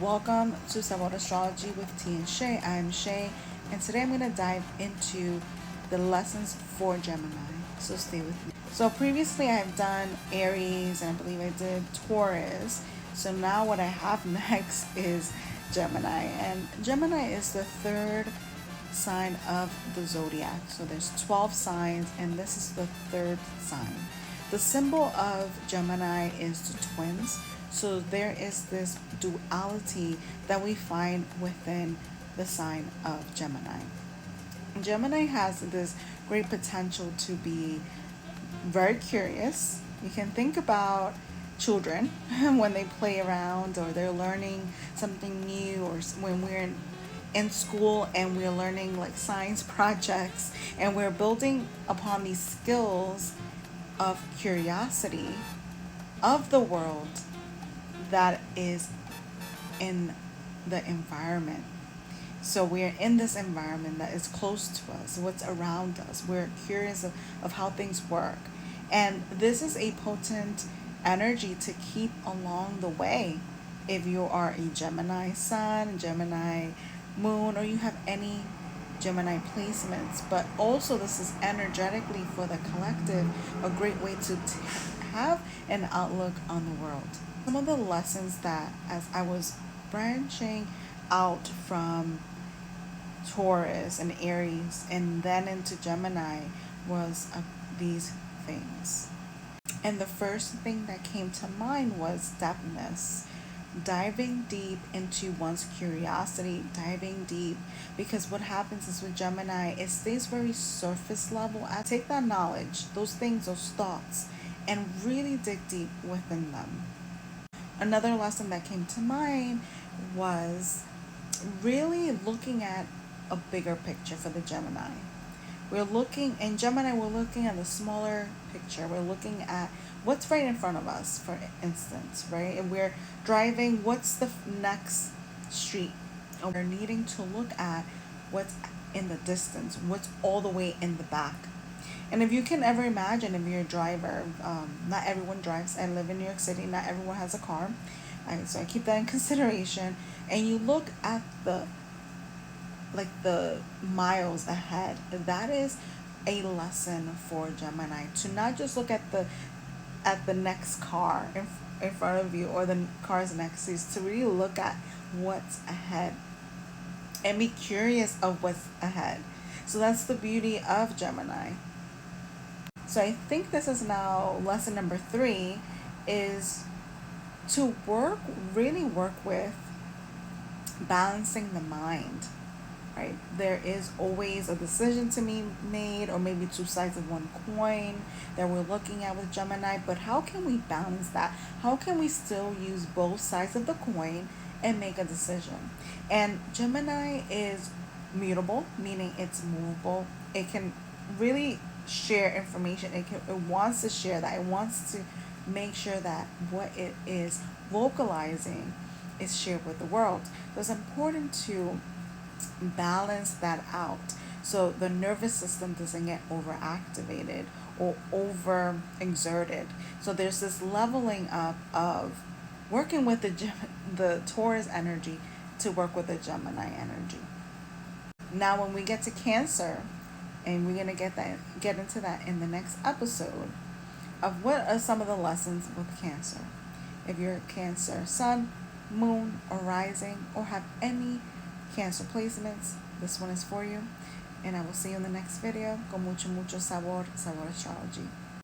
Welcome to Sabor Astrology with T and Shay. I'm Shay, and today I'm going to dive into the lessons for Gemini. So stay with me. So previously I've done Aries, and I believe I did Taurus. So now what I have next is Gemini, and Gemini is the third sign of the zodiac. So there's 12 signs, and this is the third sign. The symbol of Gemini is the twins. So there is this duality that we find within the sign of Gemini. Gemini has this great potential to be very curious. You can think about children when they play around or they're learning something new, or when we're in school and we're learning like science projects and we're building upon these skills of curiosity of the world that is in the environment. So we're in this environment that is close to us, what's around us. We're curious of how things work. And this is a potent energy to keep along the way. If you are a Gemini sun, Gemini moon, or you have any Gemini placements. But also this is energetically for the collective a great way to have an outlook on the world. Some of the lessons that, as I was branching out from Taurus and Aries and then into Gemini, was these things. And the first thing that came to mind was depthness. Diving deep into one's curiosity, diving deep, because what happens is with Gemini, it stays very surface level. I take that knowledge, those things, those thoughts, and really dig deep within them. Another lesson that came to mind was really looking at a bigger picture for the Gemini. We're looking in Gemini, we're looking at the smaller picture. We're looking at what's right in front of us, for instance, right? And we're driving, what's the next street? And we're needing to look at what's in the distance, what's all the way in the back. And if you can ever imagine, if you're a driver, not everyone drives. I live in New York City, not everyone has a car. So I keep that in consideration. And you look at the miles ahead. That is a lesson for Gemini, to not just look at the next car in front of you or the cars next to you, to really look at what's ahead and be curious of what's ahead. So that's the beauty of Gemini. So I think this is now lesson number 3, is to really work with balancing the mind, right? There is always a decision to be made, or maybe two sides of one coin that we're looking at with Gemini, but how can we balance that? How can we still use both sides of the coin and make a decision? And Gemini is mutable, meaning it's movable. It can really share information. It wants to share that. It wants to make sure that what it is vocalizing is shared with the world. So it's important to balance that out so the nervous system doesn't get overactivated or over exerted. So there's this leveling up of working with the Taurus energy to work with the Gemini energy. Now when we get to Cancer, and we're gonna get into that in the next episode, of what are some of the lessons with Cancer. If you're a Cancer sun, moon, or rising, or have any Cancer placements, this one is for you. And I will see you in the next video. Con mucho sabor astrology.